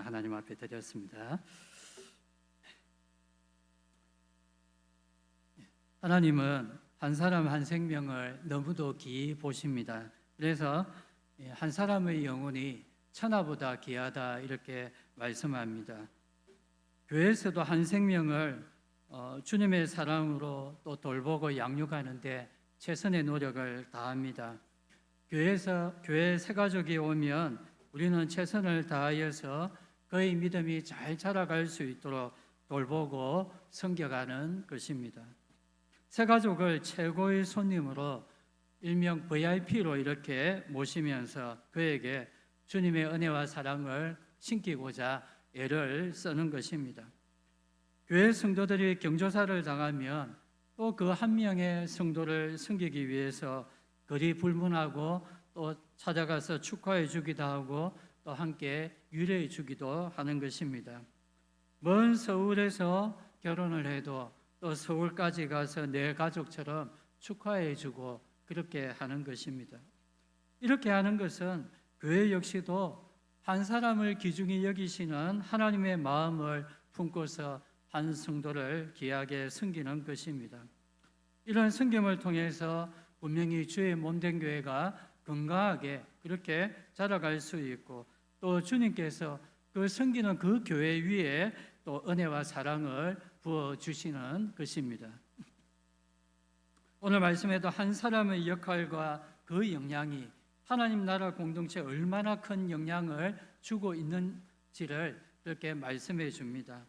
하나님 앞에 드렸습니다. 하나님은 한 사람 한 생명을 너무도 귀히 보십니다. 그래서 한 사람의 영혼이 천하보다 귀하다 이렇게 말씀합니다. 교회에서도 한 생명을 주님의 사랑으로 또 돌보고 양육하는데 최선의 노력을 다합니다. 교회 새가족이 오면 우리는 최선을 다하여서 그의 믿음이 잘 자라갈 수 있도록 돌보고 섬겨가는 것입니다. 새가족을 최고의 손님으로 일명 VIP로 이렇게 모시면서 그에게 주님의 은혜와 사랑을 심기고자 애를 쓰는 것입니다. 교회 성도들이 경조사를 당하면 또 그 한 명의 성도를 섬기기 위해서 거리 불문하고 또 찾아가서 축하해 주기도 하고 또 함께 위로해 주기도 하는 것입니다. 먼 서울에서 결혼을 해도 또 서울까지 가서 내 가족처럼 축하해 주고 그렇게 하는 것입니다. 이렇게 하는 것은 교회 역시도 한 사람을 귀중히 여기시는 하나님의 마음을 품고서 한 성도를 귀하게 섬기는 것입니다. 이런 섬김을 통해서 분명히 주의 몸된 교회가 건강하게 그렇게 자라갈 수 있고 또 주님께서 그 섬기는 그 교회 위에 또 은혜와 사랑을 부어주시는 것입니다. 오늘 말씀에도 한 사람의 역할과 그 영향이 하나님 나라 공동체에 얼마나 큰 영향을 주고 있는지를 이렇게 말씀해 줍니다.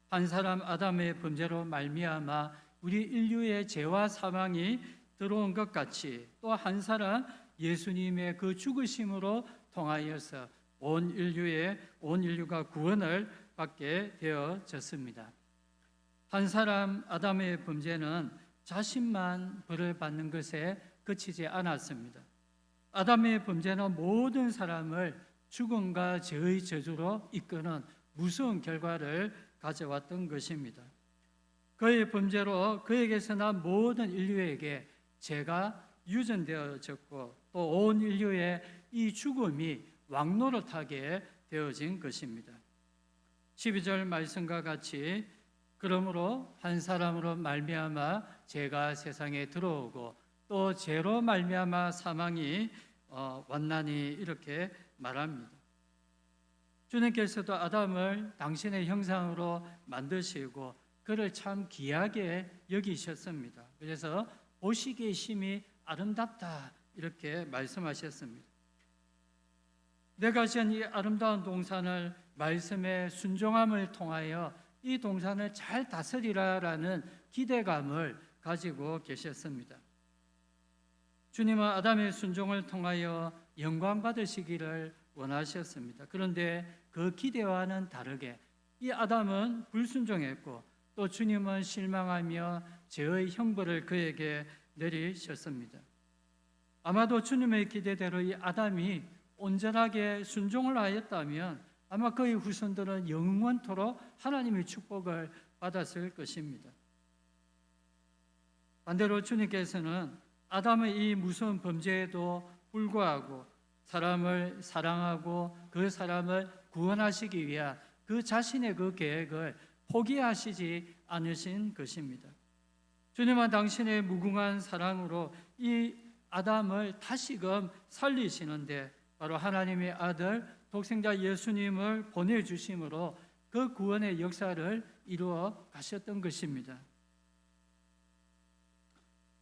한 사람 아담의 범죄로 말미암아 우리 인류의 죄와 사망이 들어온 것 같이 또 한 사람 예수님의 그 죽으심으로 통하여서 온 인류가 구원을 받게 되어졌습니다. 한 사람 아담의 범죄는 자신만 벌을 받는 것에 그치지 않았습니다. 아담의 범죄는 모든 사람을 죽음과 죄의 저주로 이끄는 무서운 결과를 가져왔던 것입니다. 그의 범죄로 그에게서 난 모든 인류에게 죄가 유전되어졌고 또 온 인류의 이 죽음이 왕노릇하게 되어진 것입니다. 12절 말씀과 같이 그러므로 한 사람으로 말미암아 죄가 세상에 들어오고 또 죄로 말미암아 사망이 왔나니 이렇게 말합니다. 주님께서도 아담을 당신의 형상으로 만드시고 그를 참 귀하게 여기셨습니다. 그래서 보시기에 심히 아름답다 이렇게 말씀하셨습니다. 내가 지은 이 아름다운 동산을 말씀의 순종함을 통하여 이 동산을 잘 다스리라라는 기대감을 가지고 계셨습니다. 주님은 아담의 순종을 통하여 영광 받으시기를 원하셨습니다. 그런데 그 기대와는 다르게 이 아담은 불순종했고 또 주님은 실망하며 죄의 형벌을 그에게 내리셨습니다. 아마도 주님의 기대대로 이 아담이 온전하게 순종을 하였다면 아마 그의 후손들은 영원토록 하나님의 축복을 받았을 것입니다. 반대로 주님께서는 아담의 이 무서운 범죄에도 불구하고 사람을 사랑하고 그 사람을 구원하시기 위한 그 자신의 그 계획을 포기하시지 않으신 것입니다. 주님은 당신의 무궁한 사랑으로 이 아담을 다시금 살리시는데 바로 하나님의 아들 독생자 예수님을 보내주심으로 그 구원의 역사를 이루어 가셨던 것입니다.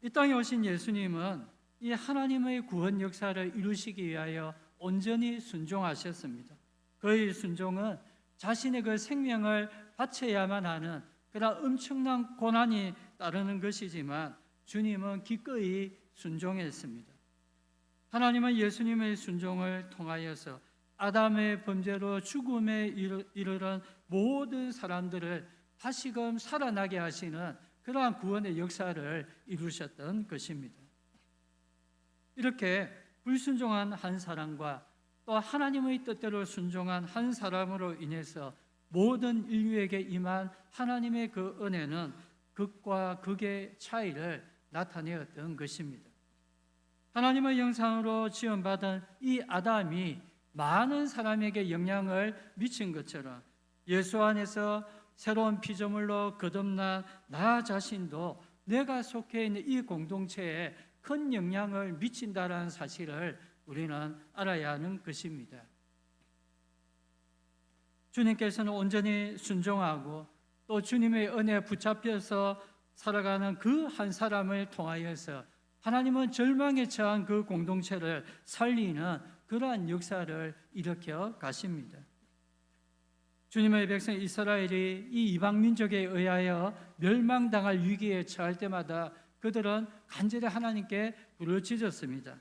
이 땅에 오신 예수님은 이 하나님의 구원 역사를 이루시기 위하여 온전히 순종하셨습니다. 그의 순종은 자신의 그 생명을 바쳐야만 하는 그런 엄청난 고난이 따르는 것이지만 주님은 기꺼이 순종했습니다. 하나님은 예수님의 순종을 통하여서 아담의 범죄로 죽음에 이르는 모든 사람들을 다시금 살아나게 하시는 그러한 구원의 역사를 이루셨던 것입니다. 이렇게 불순종한 한 사람과 또 하나님의 뜻대로 순종한 한 사람으로 인해서 모든 인류에게 임한 하나님의 그 은혜는 극과 극의 차이를 나타내었던 것입니다. 하나님의 형상으로 지음받은 이 아담이 많은 사람에게 영향을 미친 것처럼 예수 안에서 새로운 피조물로 거듭난 나 자신도 내가 속해 있는 이 공동체에 큰 영향을 미친다라는 사실을 우리는 알아야 하는 것입니다. 주님께서는 온전히 순종하고 또 주님의 은혜에 붙잡혀서 살아가는 그 한 사람을 통하여서 하나님은 절망에 처한 그 공동체를 살리는 그러한 역사를 일으켜 가십니다. 주님의 백성 이스라엘이 이 이방 민족에 의하여 멸망당할 위기에 처할 때마다 그들은 간절히 하나님께 부르짖었습니다.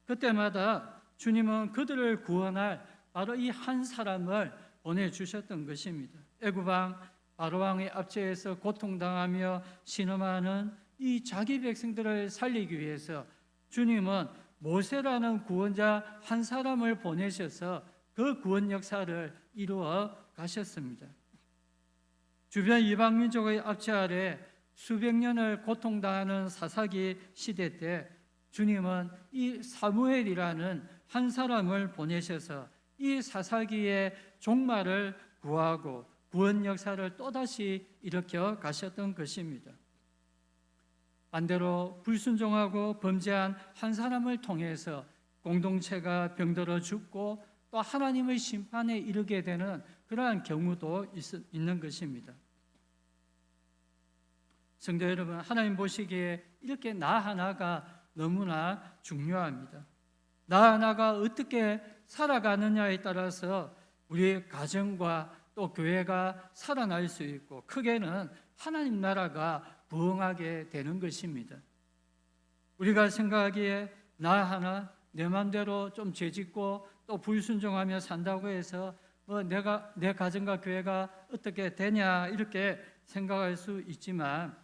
그때마다 주님은 그들을 구원할 바로 이 한 사람을 보내주셨던 것입니다. 애굽 왕 바로왕의 압제에서 고통당하며 신음하는 이 자기 백성들을 살리기 위해서 주님은 모세라는 구원자 한 사람을 보내셔서 그 구원 역사를 이루어 가셨습니다. 주변 이방 민족의 압제 아래 수백 년을 고통당하는 사사기 시대 때 주님은 이 사무엘이라는 한 사람을 보내셔서 이 사사기의 종말을 구하고 구원 역사를 또다시 일으켜 가셨던 것입니다. 반대로 불순종하고 범죄한 한 사람을 통해서 공동체가 병들어 죽고 또 하나님의 심판에 이르게 되는 그러한 경우도 있는 것입니다. 성도 여러분, 하나님 보시기에 이렇게 나 하나가 너무나 중요합니다. 나 하나가 어떻게 살아가느냐에 따라서 우리 가정과 또 교회가 살아날 수 있고 크게는 하나님 나라가 부흥하게 되는 것입니다. 우리가 생각하기에 나 하나 내 마음대로 좀 죄짓고 또 불순종하며 산다고 해서 내 가정과 교회가 어떻게 되냐 이렇게 생각할 수 있지만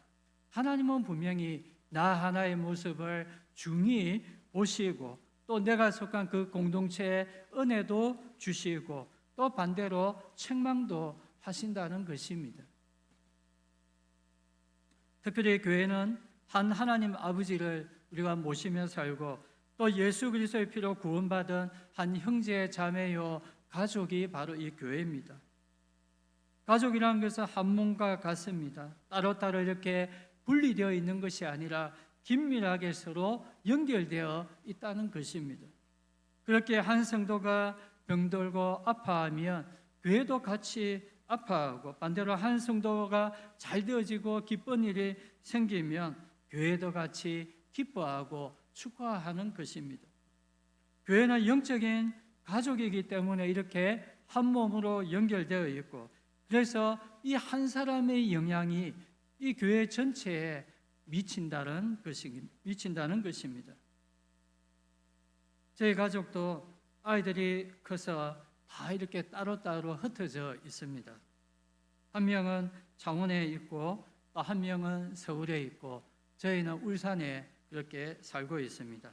하나님은 분명히 나 하나의 모습을 중히 보시고 또 내가 속한 그 공동체에 은혜도 주시고 또 반대로 책망도 하신다는 것입니다. 특별히 교회는 한 하나님 아버지를 우리가 모시며 살고 또 예수 그리스도의 피로 구원받은 한 형제 자매요 가족이 바로 이 교회입니다. 가족이라는 것은 한 몸과 같습니다. 따로따로 이렇게 분리되어 있는 것이 아니라 긴밀하게 서로 연결되어 있다는 것입니다. 그렇게 한 성도가 병들고 아파하면 교회도 같이 아파하고 반대로 한 성도가 잘 되어지고 기쁜 일이 생기면 교회도 같이 기뻐하고 축하하는 것입니다. 교회는 영적인 가족이기 때문에 이렇게 한 몸으로 연결되어 있고 그래서 이 한 사람의 영향이 이 교회 전체에 미친다는 것입니다. 저희 가족도 아이들이 커서 다 이렇게 따로따로 흩어져 있습니다. 한 명은 창원에 있고 또 한 명은 서울에 있고 저희는 울산에 이렇게 살고 있습니다.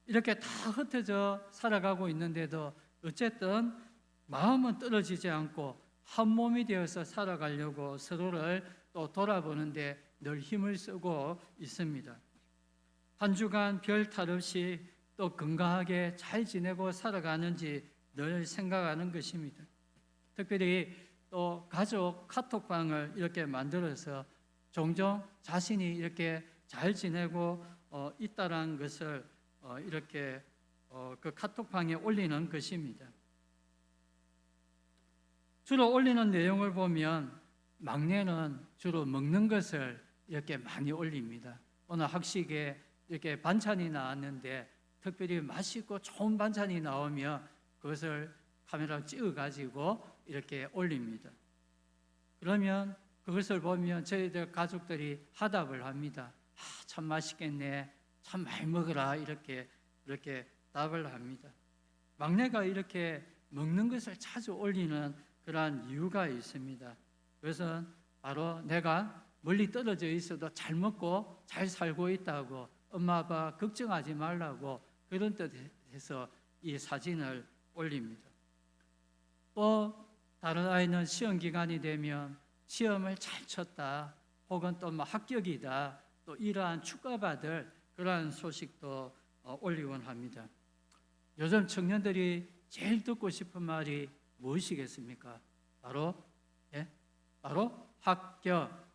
이렇게 다 흩어져 살아가고 있는데도 어쨌든 마음은 떨어지지 않고 한 몸이 되어서 살아가려고 서로를 또 돌아보는데 늘 힘을 쓰고 있습니다. 한 주간 별 탈 없이 또 건강하게 잘 지내고 살아가는지 늘 생각하는 것입니다. 특별히 또 가족 카톡방을 이렇게 만들어서 종종 자신이 이렇게 잘 지내고 있다라는 것을 이렇게 그 카톡방에 올리는 것입니다. 주로 올리는 내용을 보면 막내는 주로 먹는 것을 이렇게 많이 올립니다. 오늘 학식에 이렇게 반찬이 나왔는데 특별히 맛있고 좋은 반찬이 나오면 그것을 카메라로 찍어가지고 이렇게 올립니다. 그러면 그것을 보면 저희들 가족들이 화답을 합니다. 참 맛있겠네, 참 많이 먹으라 이렇게 답을 합니다. 막내가 이렇게 먹는 것을 자주 올리는 그러한 이유가 있습니다. 그것은 바로 내가 멀리 떨어져 있어도 잘 먹고 잘 살고 있다고 엄마 아빠 걱정하지 말라고 그런 뜻에서 이 사진을 올립니다. 또 다른 아이는 시험 기간이 되면 시험을 잘 쳤다 혹은 또 합격이다 또 이러한 축하받을 그러한 소식도 올리곤 합니다. 요즘 청년들이 제일 듣고 싶은 말이 무엇이겠습니까? 바로 바로 합격.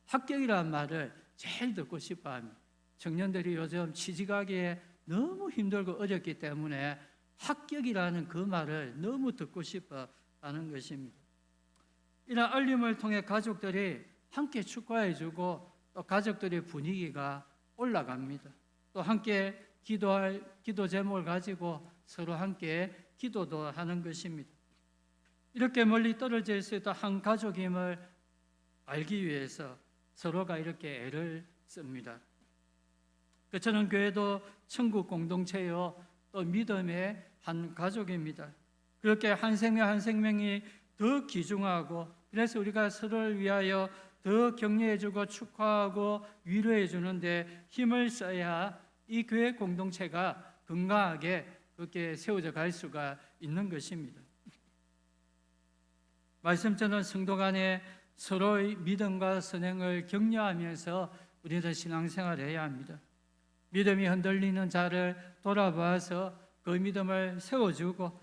합격이라는 말을 제일 듣고 싶어 합니다. 청년들이 요즘 취직하기에 너무 힘들고 어렵기 때문에 합격이라는 그 말을 너무 듣고 싶어 하는 것입니다. 이런 알림을 통해 가족들이 함께 축하해주고 또 가족들의 분위기가 올라갑니다. 또 함께 기도할 기도 제목을 가지고 서로 함께 기도도 하는 것입니다. 이렇게 멀리 떨어져 있어도 한 가족임을 알기 위해서 서로가 이렇게 애를 씁니다. 저는 교회도 천국 공동체요 또 믿음의 한 가족입니다. 그렇게 한 생명 한 생명이 더 귀중하고 그래서 우리가 서로를 위하여 더 격려해주고 축하하고 위로해주는데 힘을 써야 이 교회 공동체가 건강하게 그렇게 세워져 갈 수가 있는 것입니다. 말씀처럼 성도 간에 서로의 믿음과 선행을 격려하면서 우리는 신앙생활을 해야 합니다. 믿음이 흔들리는 자를 돌아봐서 그 믿음을 세워주고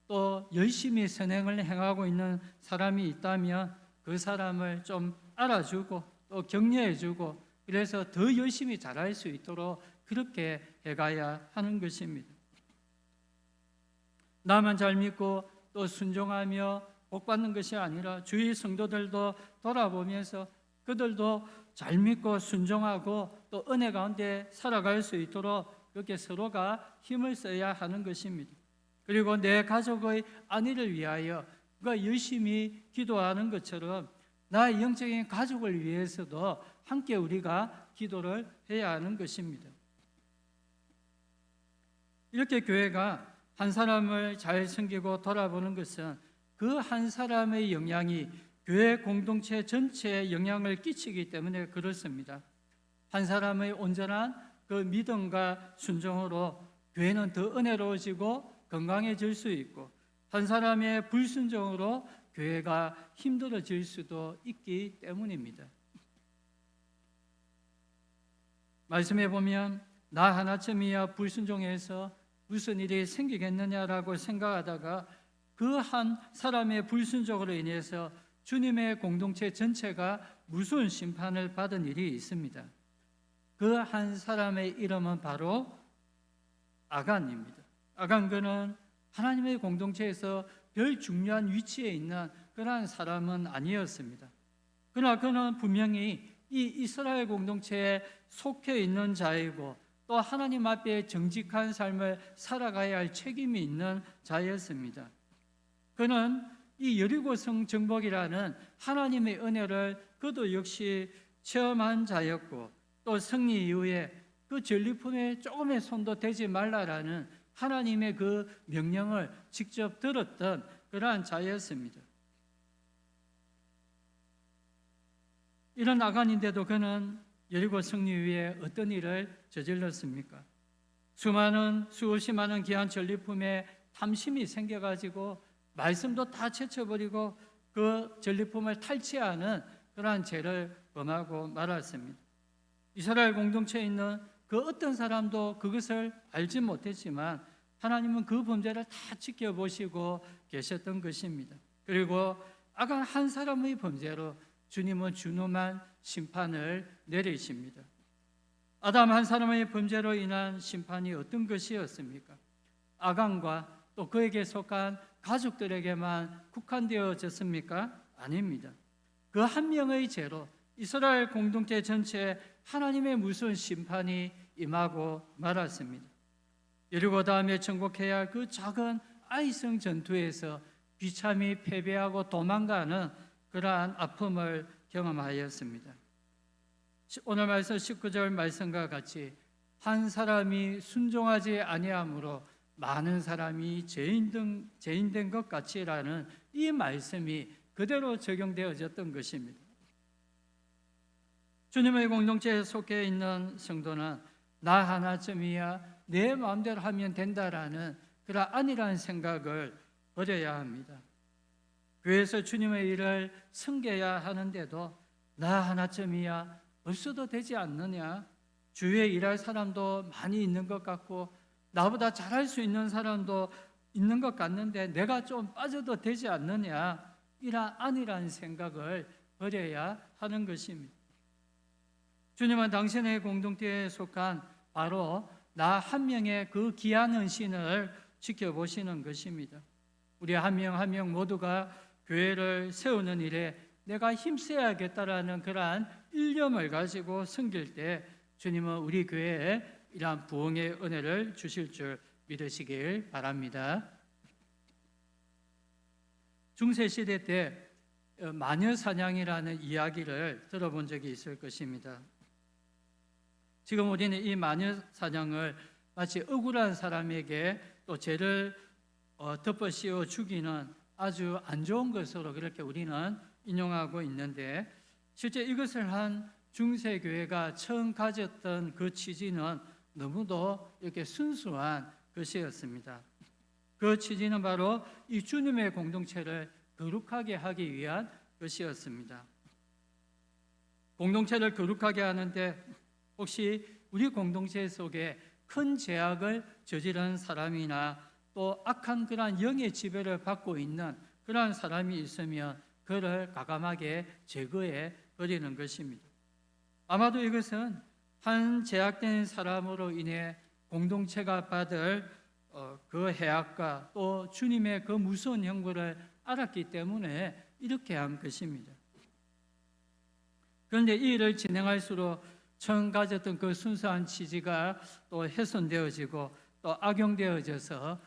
또 열심히 선행을 행하고 있는 사람이 있다면 그 사람을 좀 알아주고 또 격려해주고 그래서 더 열심히 잘할 수 있도록 그렇게 해가야 하는 것입니다. 나만 잘 믿고 또 순종하며 복받는 것이 아니라 주위 성도들도 돌아보면서 그들도 잘 믿고 순종하고 또 은혜 가운데 살아갈 수 있도록 그렇게 서로가 힘을 써야 하는 것입니다. 그리고 내 가족의 안위를 위하여 그가 열심히 기도하는 것처럼 나의 영적인 가족을 위해서도 함께 우리가 기도를 해야 하는 것입니다. 이렇게 교회가 한 사람을 잘 섬기고 돌아보는 것은 그 한 사람의 영향이 교회 공동체 전체에 영향을 끼치기 때문에 그렇습니다. 한 사람의 온전한 그 믿음과 순종으로 교회는 더 은혜로워지고 건강해질 수 있고 한 사람의 불순종으로 교회가 힘들어질 수도 있기 때문입니다. 말씀해 보면 나 하나쯤이야 불순종해서 무슨 일이 생기겠느냐라고 생각하다가 그 한 사람의 불순종으로 인해서 주님의 공동체 전체가 무서운 심판을 받은 일이 있습니다. 그 한 사람의 이름은 바로 아간입니다. 아간 그는 하나님의 공동체에서 별 중요한 위치에 있는 그러한 사람은 아니었습니다. 그러나 그는 분명히 이 이스라엘 공동체에 속해 있는 자이고 또 하나님 앞에 정직한 삶을 살아가야 할 책임이 있는 자였습니다. 그는 이 여리고성 정복이라는 하나님의 은혜를 그도 역시 체험한 자였고 또 승리 이후에 그 전리품에 조금의 손도 대지 말라라는 하나님의 그 명령을 직접 들었던 그러한 자였습니다. 이런 아간인데도 그는 여리고 승리 이후에 어떤 일을 저질렀습니까? 수없이 많은 귀한 전리품에 탐심이 생겨가지고 말씀도 다 제쳐버리고 그 전리품을 탈취하는 그러한 죄를 범하고 말았습니다. 이스라엘 공동체에 있는 그 어떤 사람도 그것을 알지 못했지만 하나님은 그 범죄를 다 지켜보시고 계셨던 것입니다. 그리고 아간 한 사람의 범죄로 주님은 준엄한 심판을 내리십니다. 아담 한 사람의 범죄로 인한 심판이 어떤 것이었습니까? 아간과 또 그에게 속한 가족들에게만 국한되어졌습니까? 아닙니다. 그 한 명의 죄로 이스라엘 공동체 전체에 하나님의 무서운 심판이 임하고 말았습니다. 여리고 다음에 정복해야 할 그 작은 아이성 전투에서 비참히 패배하고 도망가는 그러한 아픔을 경험하였습니다. 오늘 말씀 19절 말씀과 같이 한 사람이 순종하지 아니함으로 많은 사람이 죄인된 것 같이라는 이 말씀이 그대로 적용되어졌던 것입니다. 주님의 공동체에 속해 있는 성도는 나 하나쯤이야 내 마음대로 하면 된다라는 그런 안일한 생각을 버려야 합니다. 교회에서 주님의 일을 섬겨야 하는데도 나 하나쯤이야 없어도 되지 않느냐? 주위에 일할 사람도 많이 있는 것 같고 나보다 잘할 수 있는 사람도 있는 것 같는데 내가 좀 빠져도 되지 않느냐, 이런 아니라는 생각을 버려야 하는 것입니다. 주님은 당신의 공동체에 속한 바로 나 한 명의 그 귀한 헌신을 지켜보시는 것입니다. 우리 한 명 한 명 모두가 교회를 세우는 일에 내가 힘써야겠다라는 그러한 일념을 가지고 섬길 때 주님은 우리 교회에 이러한 부흥의 은혜를 주실 줄 믿으시길 바랍니다. 중세시대 때 마녀사냥이라는 이야기를 들어본 적이 있을 것입니다. 지금 우리는 이 마녀사냥을 마치 억울한 사람에게 또 죄를 덮어 씌워 죽이는 아주 안 좋은 것으로 그렇게 우리는 인용하고 있는데, 실제 이것을 한 중세교회가 처음 가졌던 그 취지는 너무도 이렇게 순수한 것이었습니다. 그 취지는 바로 이 주님의 공동체를 거룩하게 하기 위한 것이었습니다. 공동체를 거룩하게 하는데 혹시 우리 공동체 속에 큰 죄악을 저지른 사람이나 또 악한 그러한 영의 지배를 받고 있는 그러한 사람이 있으면 그를 과감하게 제거해 버리는 것입니다. 아마도 이것은 한 죄악된 사람으로 인해 공동체가 받을 그 해악과 또 주님의 그 무서운 형벌을 알았기 때문에 이렇게 한 것입니다. 그런데 이 일을 진행할수록 처음 가졌던 그 순수한 취지가 또 훼손되어지고 또 악용되어져서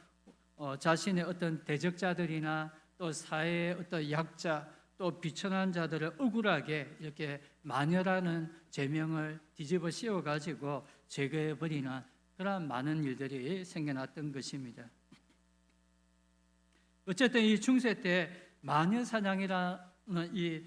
자신의 어떤 대적자들이나 또 사회의 어떤 약자 또 비천한 자들을 억울하게 이렇게 마녀라는 제명을 뒤집어 씌워가지고 제거해버리는 그런 많은 일들이 생겨났던 것입니다. 어쨌든 이 중세 때 마녀사냥이라는 이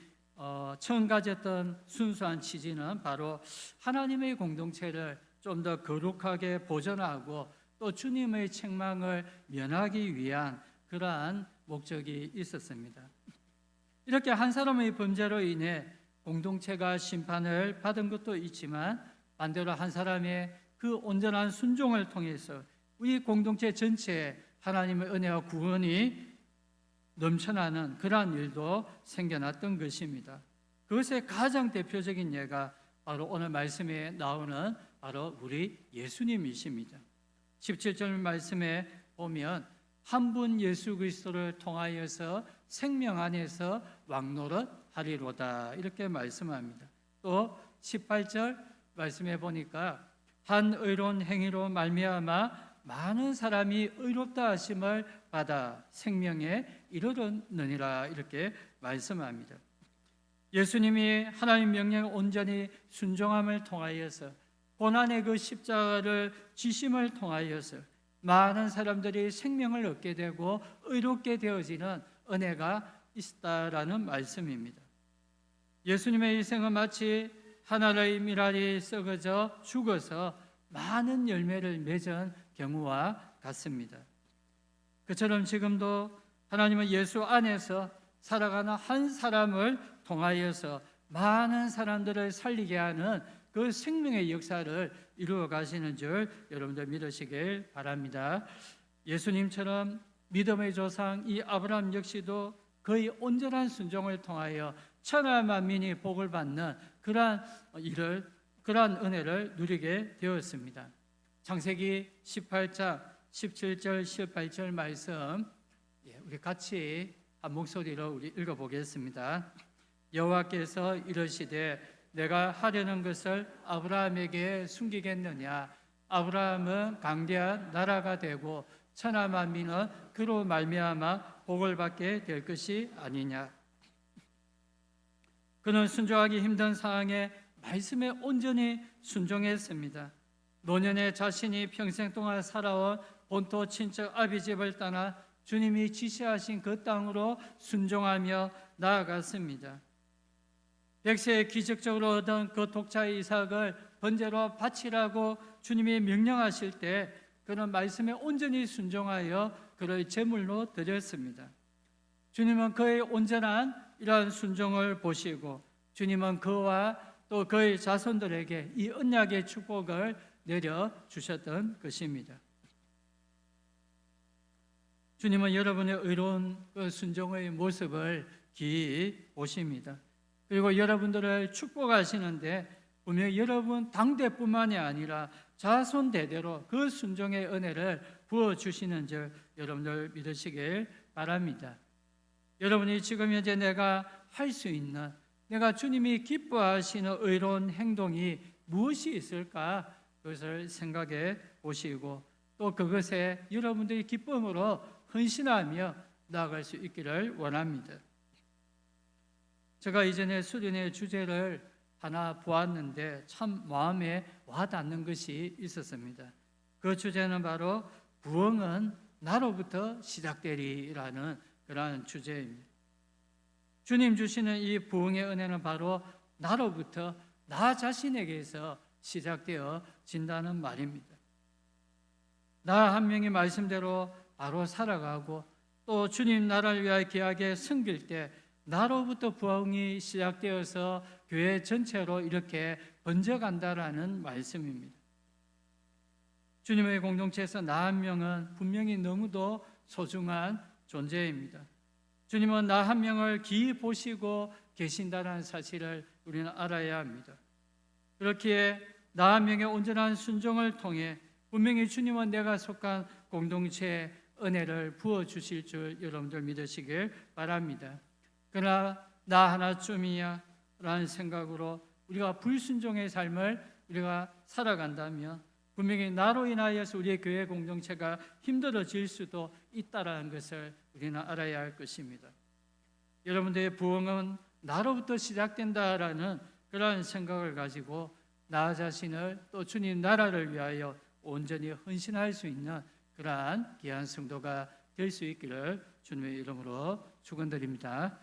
처음 가졌던 순수한 취지는 바로 하나님의 공동체를 좀 더 거룩하게 보존하고 또 주님의 책망을 면하기 위한 그러한 목적이 있었습니다. 이렇게 한 사람의 범죄로 인해 공동체가 심판을 받은 것도 있지만 반대로 한 사람의 그 온전한 순종을 통해서 우리 공동체 전체에 하나님의 은혜와 구원이 넘쳐나는 그러한 일도 생겨났던 것입니다. 그것의 가장 대표적인 예가 바로 오늘 말씀에 나오는 바로 우리 예수님이십니다. 17절 말씀에 보면 한 분 예수 그리스도를 통하여서 생명 안에서 왕노릇 하리로다 이렇게 말씀합니다. 또 18절 말씀해 보니까 한 의로운 행위로 말미암아 많은 사람이 의롭다 하심을 받아 생명에 이르렀느니라 이렇게 말씀합니다. 예수님이 하나님 명령에 온전히 순종함을 통하여서 고난의 그 십자가를 지심을 통하여서 많은 사람들이 생명을 얻게 되고 의롭게 되어지는 은혜가 있다라는 말씀입니다. 예수님의 일생은 마치 하나의 밀알이 썩어져 죽어서 많은 열매를 맺은 경우와 같습니다. 그처럼 지금도 하나님은 예수 안에서 살아가는 한 사람을 통하여서 많은 사람들을 살리게 하는 그 생명의 역사를 이루어 가시는 줄 여러분들 믿으시길 바랍니다. 예수님처럼 믿음의 조상 이 아브라함 역시도 그의 온전한 순종을 통하여 천하 만민이 복을 받는 그러한 은혜를 누리게 되었습니다. 창세기 18장 17절 18절 말씀 우리 같이 한 목소리로 우리 읽어보겠습니다. 여호와께서 이르시되 내가 하려는 것을 아브라함에게 숨기겠느냐? 아브라함은 강대한 나라가 되고 천하 만민은 그로 말미암아 복을 받게 될 것이 아니냐? 그는 순종하기 힘든 상황에 말씀에 온전히 순종했습니다. 노년에 자신이 평생 동안 살아온 본토 친척 아비집을 떠나 주님이 지시하신 그 땅으로 순종하며 나아갔습니다. 100세에 기적적으로 얻은 그 독자 이삭을 번제로 바치라고 주님이 명령하실 때 그는 말씀에 온전히 순종하여 그를 제물로 드렸습니다. 주님은 그의 온전한 이러한 순종을 보시고 주님은 그와 또 그의 자손들에게 이 언약의 축복을 내려주셨던 것입니다. 주님은 여러분의 의로운 그 순종의 모습을 기이 보십니다. 그리고 여러분들을 축복하시는데 분명히 여러분 당대뿐만이 아니라 자손 대대로 그 순종의 은혜를 부어주시는 줄 여러분들 믿으시길 바랍니다. 여러분이 지금 현재 내가 할 수 있는, 내가 주님이 기뻐하시는 의로운 행동이 무엇이 있을까? 그것을 생각해 보시고 또 그것에 여러분들이 기쁨으로 헌신하며 나아갈 수 있기를 원합니다. 제가 이전에 수련의 주제를 하나 보았는데 참 마음에 와닿는 것이 있었습니다. 그 주제는 바로 부흥은 나로부터 시작되리라는 그러한 주제입니다. 주님 주시는 이 부흥의 은혜는 바로 나로부터, 나 자신에게서 시작되어 진다는 말입니다. 나 한 명이 말씀대로 바로 살아가고 또 주님 나라를 위하여 귀하게 섬길 때 나로부터 부흥이 시작되어서 교회 전체로 이렇게 번져간다라는 말씀입니다. 주님의 공동체에서 나 한 명은 분명히 너무도 소중한 존재입니다. 주님은 나 한 명을 기이 보시고 계신다는 사실을 우리는 알아야 합니다. 그렇기에 나 한 명의 온전한 순종을 통해 분명히 주님은 내가 속한 공동체에 은혜를 부어주실 줄 여러분들 믿으시길 바랍니다. 그러나 나 하나쯤이야 라는 생각으로 우리가 불순종의 삶을 우리가 살아간다면 분명히 나로 인하여서 우리의 교회 공동체가 힘들어질 수도 있다는 것을 우리는 알아야 할 것입니다. 여러분들의 부흥은 나로부터 시작된다라는 그러한 생각을 가지고 나 자신을 또 주님 나라를 위하여 온전히 헌신할 수 있는 그러한 귀한 성도가 될 수 있기를 주님의 이름으로 축원드립니다.